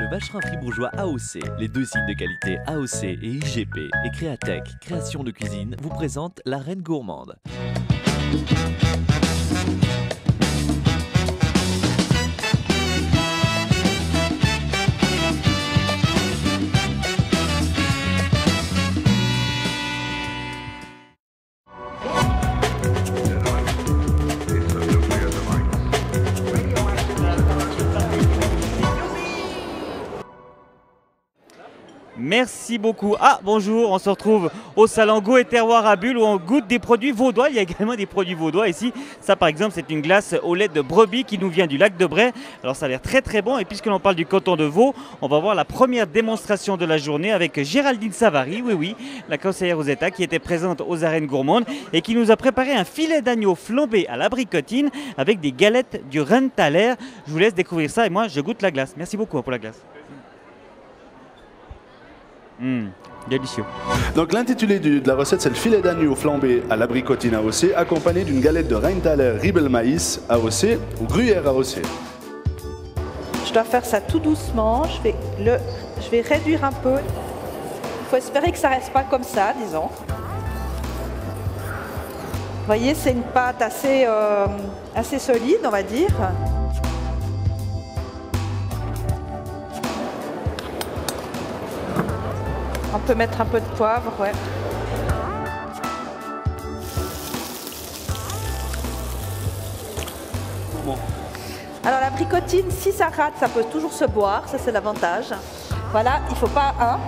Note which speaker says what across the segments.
Speaker 1: Le Vacherin fribourgeois AOC, les deux signes de qualité AOC et IGP et Créatech, création de cuisine, vous présente la Reine Gourmande.
Speaker 2: Merci beaucoup. Ah, bonjour, on se retrouve au salon Goût et Terroir à Bulle où on goûte des produits vaudois. Il y a également des produits vaudois ici. Ça, par exemple, c'est une glace au lait de brebis qui nous vient du lac de Bray. Alors, ça a l'air très très bon. Et puisque l'on parle du canton de Vaud, on va voir la première démonstration de la journée avec Géraldine Savary, oui, la conseillère aux États qui était présente aux arènes gourmandes et qui nous a préparé un filet d'agneau flambé à l'abricotine avec des galettes du Rheintaler. Je vous laisse découvrir ça et moi, je goûte la glace. Merci beaucoup pour la glace. Délicieux.
Speaker 3: Donc l'intitulé de la recette, c'est le filet d'agneau flambé à l'abricotine AOC, accompagné d'une galette de Rheintaler Riebelmaïs AOC ou gruyère AOC.
Speaker 4: Je dois faire ça tout doucement, je vais réduire un peu. Il faut espérer que ça ne reste pas comme ça, disons. Vous voyez, c'est une pâte assez solide, on va dire. On peut mettre un peu de poivre, ouais.
Speaker 3: Bon.
Speaker 4: Alors la bricotine, si ça rate, ça peut toujours se boire, ça c'est l'avantage. Voilà, il ne faut pas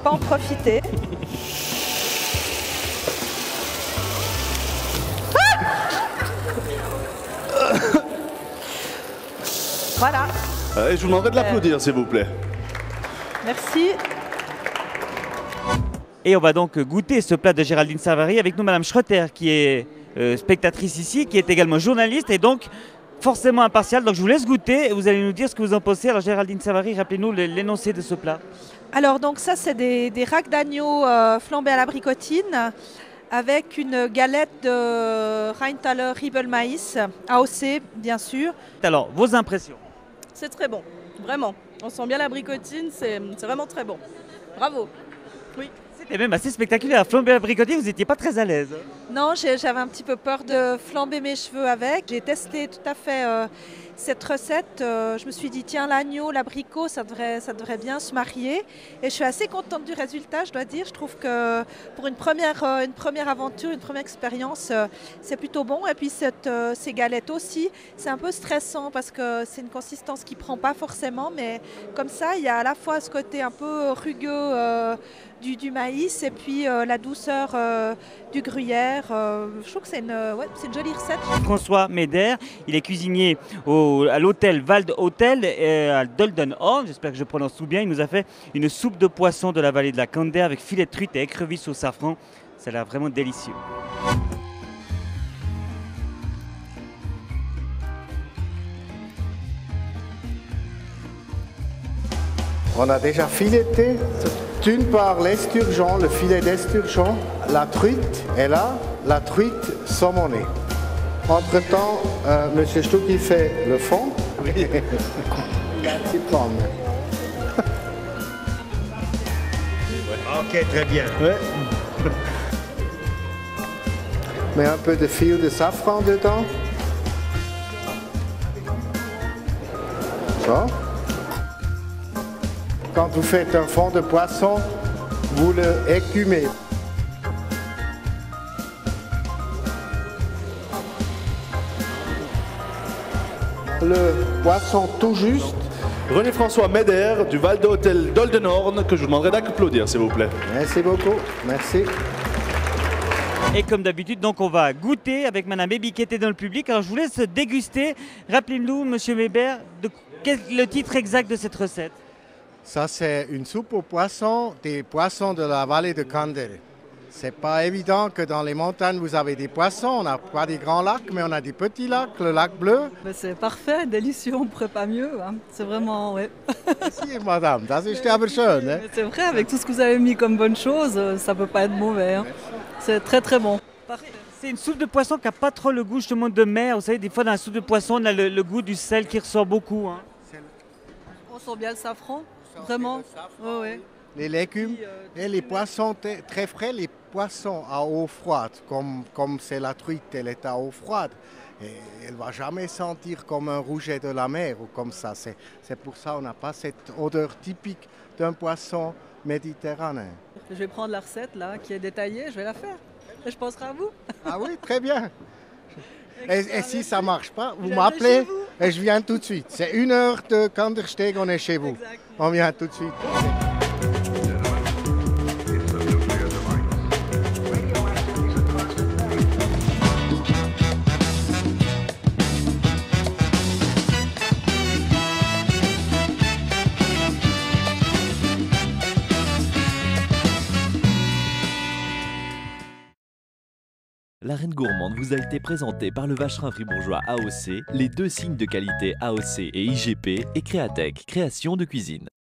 Speaker 4: en profiter. Voilà.
Speaker 3: Je vous demanderai de l'applaudir, s'il vous plaît.
Speaker 4: Merci.
Speaker 2: Et on va donc goûter ce plat de Géraldine Savary avec nous, Madame Schroeter, qui est spectatrice ici, qui est également journaliste et donc forcément impartiale. Donc je vous laisse goûter et vous allez nous dire ce que vous en pensez. Alors Géraldine Savary, rappelez-nous l'énoncé de ce plat.
Speaker 4: Alors donc ça, c'est des racks d'agneau flambés à l'abricotine avec une galette de Rheintaler Riebelmaïs, AOC bien sûr.
Speaker 2: Alors, vos impressions?
Speaker 5: C'est très bon, vraiment. On sent bien l'abricotine, c'est vraiment très bon. Bravo. Oui.
Speaker 2: C'était même assez spectaculaire. Flamber l'abricotine, vous n'étiez pas très à l'aise.
Speaker 4: Non, j'avais un petit peu peur de flamber mes cheveux avec. J'ai testé tout à fait cette recette. Je me suis dit, tiens, l'agneau, l'abricot, ça devrait bien se marier. Et je suis assez contente du résultat, je dois dire. Je trouve que pour une première aventure, une première expérience, c'est plutôt bon. Et puis ces galettes aussi, c'est un peu stressant parce que c'est une consistance qui ne prend pas forcément. Mais comme ça, il y a à la fois ce côté un peu rugueux du maïs et puis la douceur du gruyère. Je trouve que c'est une jolie recette.
Speaker 2: François Médère, il est cuisinier à l'hôtel Wald Hotel à Doldenhorn, j'espère que je prononce tout bien. Il nous a fait une soupe de poisson de la vallée de la Kander avec filet de truite et écrevisses au safran. Ça a l'air vraiment délicieux.
Speaker 6: On a déjà fileté d'une part l'esturgeon, le filet d'esturgeon, la truite est là, la truite saumonée. Entre-temps, M. Stucki fait le fond. Oui. La petite pomme.
Speaker 7: Ok, très bien.
Speaker 6: Ouais. Mets un peu de fil de safran dedans. Ça. Quand vous faites un fond de poisson, vous le écumez. Le poisson tout juste.
Speaker 3: René-François Médère du Val d'Hôtel Doldenhorn, que je vous demanderai d'applaudir, s'il vous plaît.
Speaker 6: Merci beaucoup. Merci.
Speaker 2: Et comme d'habitude, donc on va goûter avec Madame Bébi qui était dans le public. Alors je vous laisse déguster. Rappelez-nous, Monsieur Weber, quel est le titre exact de cette recette?
Speaker 6: Ça, c'est une soupe aux poissons, des poissons de la vallée de Kander. C'est pas évident que dans les montagnes, vous avez des poissons. On n'a pas des grands lacs, mais on a des petits lacs, le lac bleu.
Speaker 5: C'est parfait, délicieux, on ne pourrait pas mieux. Hein. C'est vraiment, ouais.
Speaker 6: Merci, madame, das ist aber schön. Hein?
Speaker 5: C'est vrai, avec tout ce que vous avez mis comme bonne chose, ça ne peut pas être mauvais. Hein. C'est très très bon.
Speaker 2: Parfait. C'est une soupe de poisson qui n'a pas trop le goût justement de mer. Vous savez, des fois dans la soupe de poisson, on a le goût du sel qui ressort beaucoup. Hein.
Speaker 5: On sent bien le safran, vraiment. Ouais, ouais.
Speaker 6: Les légumes et les poissons très frais, les poissons à eau froide, comme c'est la truite, elle est à eau froide. Et elle ne va jamais sentir comme un rouget de la mer ou comme ça. C'est pour ça qu'on n'a pas cette odeur typique d'un poisson méditerranéen.
Speaker 5: Je vais prendre la recette là, qui est détaillée, je vais la faire. Et je penserai à vous.
Speaker 6: Ah oui, très bien. Et si ça ne marche pas, vous
Speaker 5: Je
Speaker 6: m'appelez
Speaker 5: viendrai chez vous.
Speaker 6: et je viens tout de suite. C'est 1 heure de Kandersteg, on est chez vous.
Speaker 5: Exact.
Speaker 6: On vient tout de suite.
Speaker 1: La Reine Gourmande vous a été présentée par le Vacherin fribourgeois AOC, les 2 signes de qualité AOC et IGP et Créatech, création de cuisine.